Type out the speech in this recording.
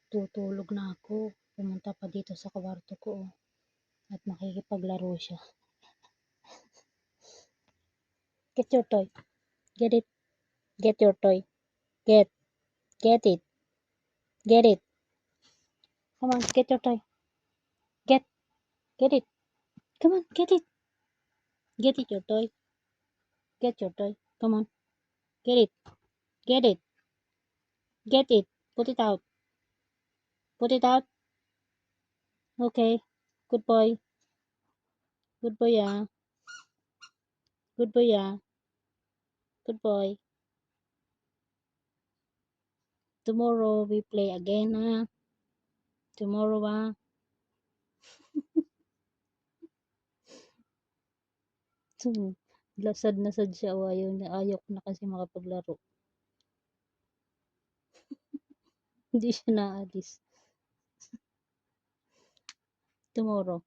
Tutulog na ako. Pumunta pa dito sa kwarto ko, oh, at makikipaglaro siya. Get your toy. Get it. Get your toy. Get it. Get it. Come on, get your toy. Get it. Come on, get it. Get it, your toy. Get your toy. Come on. Get it. Get it. Get it. Put it out. Put it out. Okay. Good boy. Good boy, yeah. Good boy, yeah. Good boy. Tomorrow we play again, ah. Tomorrow, ah. So, lasad na sad siya. O, ayaw ko na kasi makapaglaro. Hindi siya naalis. Tomorrow.